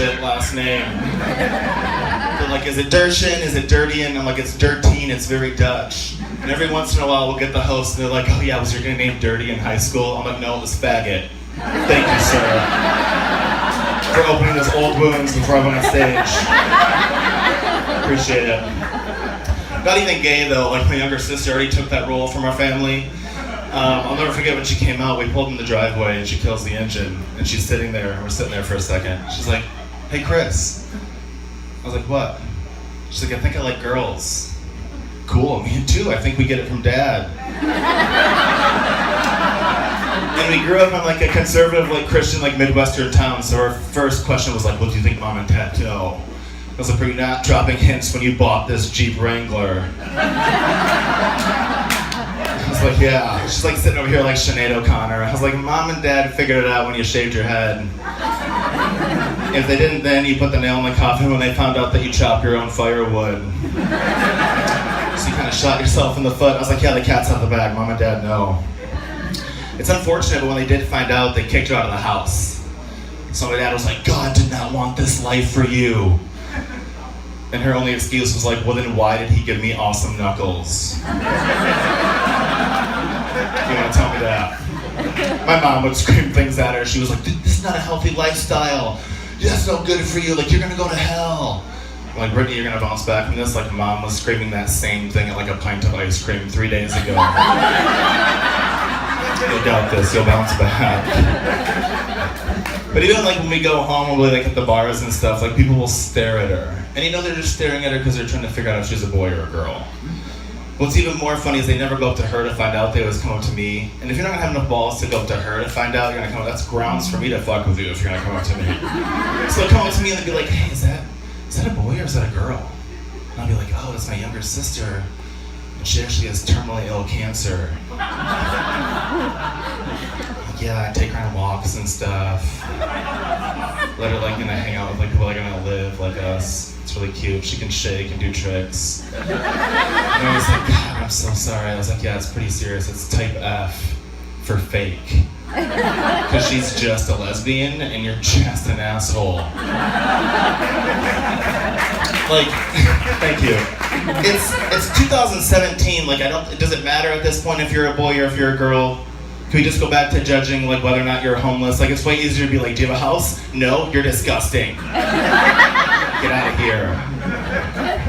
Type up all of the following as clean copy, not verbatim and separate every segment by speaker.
Speaker 1: bullshit last name. They're like, is it Dershin? Is it Dirtian? I'm like, it's Dirteen, it's very Dutch. And every once in a while we'll get the host and they're like, oh yeah, was your name Dirty in high school? I'm like, no, it was Faggot. Thank you, sir, for opening those old wounds before I went on stage. Appreciate it. Not even gay though, like my younger sister already took that role from our family. I'll never forget when she came out, we pulled in the driveway and she kills the engine and she's sitting there, we're sitting there for a second. She's like, hey Chris. I was like, what? She's like, I think I like girls. Cool, me too, I think we get it from Dad. And we grew up in like a conservative, like Christian, like Midwestern town, so our first question was like, well, do you think Mom and Dad know? I was like, are you not dropping hints when you bought this Jeep Wrangler? I was like, yeah. She's like sitting over here like Sinead O'Connor. I was like, Mom and Dad figured it out when you shaved your head. If they didn't then, you put the nail in the coffin when they found out that you chop your own firewood. So you kind of shot yourself in the foot. I was like, yeah, the cat's out of the bag. Mom and Dad know. It's unfortunate, but when they did find out, they kicked her out of the house. So my dad was like, God did not want this life for you. And her only excuse was like, well then why did he give me awesome knuckles? You want to tell me that? My mom would scream things at her. She was like, this is not a healthy lifestyle. That's no good for you. Like, you're gonna go to hell. I'm like, Brittany, you're gonna bounce back from this? Like, Mom was screaming that same thing at like a pint of ice cream 3 days ago. You'll doubt this, you'll bounce back. But even like when we go home and we like at the bars and stuff, like people will stare at her. And you know they're just staring at her because they're trying to figure out if she's a boy or a girl. What's even more funny is they never go up to her to find out, they always come up to me. And if you're not gonna have enough balls to go up to her to find out, you're gonna come up, that's grounds for me to fuck with you if you're gonna come up to me. So they'll come up to me and they'll be like, hey, is that a boy or is that a girl? And I'll be like, oh, that's my younger sister. And she actually has terminally ill cancer. Yeah, I take her on walks and stuff. Let her like hang out with like people that are gonna live like us. It's really cute. She can shake and do tricks. And I was like, God, I'm so sorry. I was like, yeah, it's pretty serious. It's type F for fake. Because she's just a lesbian and you're just an asshole. Like, thank you. It's 2017. Like, it doesn't matter at this point if you're a boy or if you're a girl. Can we just go back to judging like whether or not you're homeless? Like, it's way easier to be like, do you have a house? No, you're disgusting. Get out of here.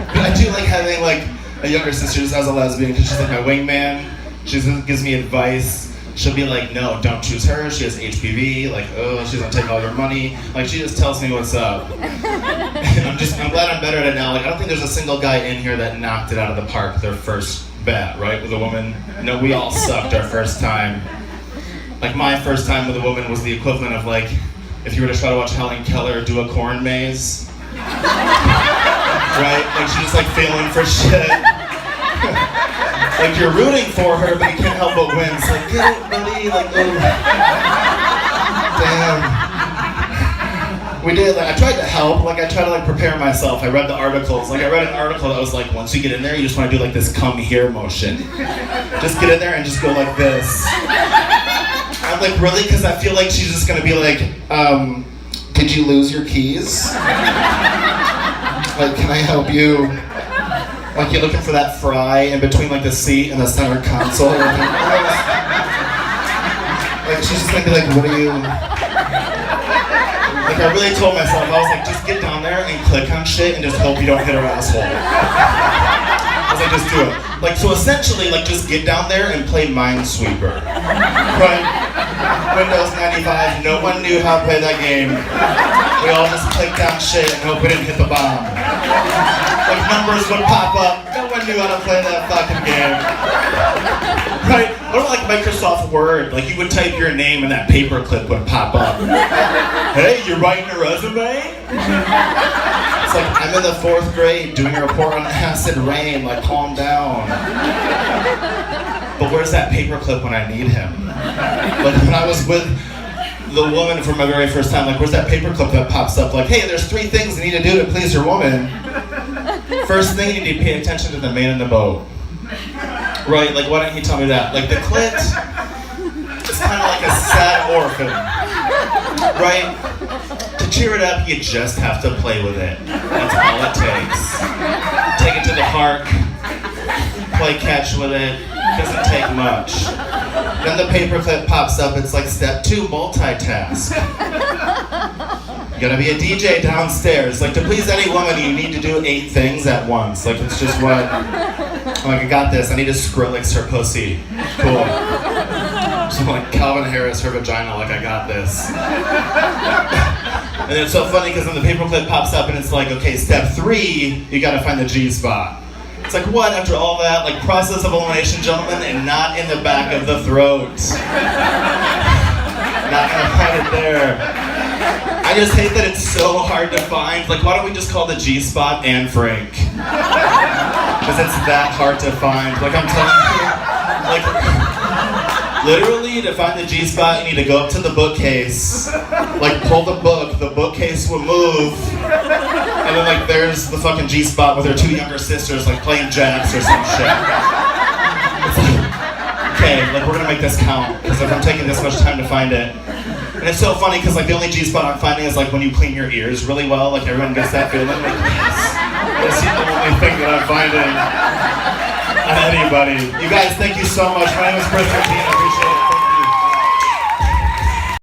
Speaker 1: But I do like having like a younger sister just as a lesbian because she's like my wingman. She gives me advice. She'll be like, no, don't choose her. She has HPV. Like, oh, she's gonna take all your money. Like, she just tells me what's up. And I'm glad I'm better at it now. Like, I don't think there's a single guy in here that knocked it out of the park their first bet, right, with a woman. No, we all sucked our first time. Like, my first time with a woman was the equivalent of like, if you were to try to watch Helen Keller do a corn maze. Right? Like, she's just like feeling for shit. Like, you're rooting for her, but you can't help but win. It's like, get it, buddy. Like, oh. Damn. We did, like, I tried to help. Like, I tried to, like, prepare myself. I read the articles. Like, I read an article that was like, once you get in there, you just want to do, like, this come here motion. Just get in there and just go like this. I'm like, really? Because I feel like she's just going to be like, did you lose your keys? Like, can I help you? Like, you're looking for that fry in between, like, the seat and the center console. Like, she's just gonna be like, what are you... Like, I really told myself, I was like, just get down there and click on shit and just hope you don't hit her asshole. I was like, just do it. Like, so essentially, like, just get down there and play Minesweeper. Right? Windows 95, no one knew how to play that game. We all just clicked on shit and hope we didn't hit the bomb. Like, numbers would pop up, no one knew how to play that fucking game. Right? What about like Microsoft Word? Like, you would type your name and that paperclip would pop up. Hey, you're writing a resume? It's like, I'm in the 4th grade doing a report on acid rain, like, calm down. But where's that paperclip when I need him? Like, when I was with the woman for my very first time, like, where's that paperclip that pops up? Like, hey, there's 3 things you need to do to please your woman. First thing, you need to pay attention to the man in the boat. Right, like, why don't you tell me that? Like, the clit is kind of like a sad orphan. Right? To cheer it up, you just have to play with it. That's all it takes. Take it to the park, play catch with it, doesn't take much. Then the paperclip pops up, it's like step 2, multitask. You gotta be a DJ downstairs. Like, to please any woman, you need to do 8 things at once. Like, it's just what, like, I got this, I need to Skrillex her pussy. Cool. So like Calvin Harris, her vagina, like I got this. And it's so funny because then the paperclip pops up and it's like, okay, step 3, you gotta find the G-spot. It's like, what, after all that, like process of elimination, gentlemen, and not in the back of the throat. Not gonna find it there. I just hate that it's so hard to find. Like, why don't we just call the G-spot Anne Frank? Because it's that hard to find. Like, I'm telling you, like, literally, to find the G-spot, you need to go up to the bookcase, like pull the bookcase will move, and then like there's the fucking G-spot with her 2 younger sisters like playing jacks or some shit. It's like, okay, like we're gonna make this count, because if I'm taking this much time to find it. And it's so funny, because like the only G-spot I'm finding is like when you clean your ears really well, like everyone gets that feeling, like yes, that's the only thing that I'm finding. Anybody. You guys, thank you so much. My name is Chris. I appreciate it.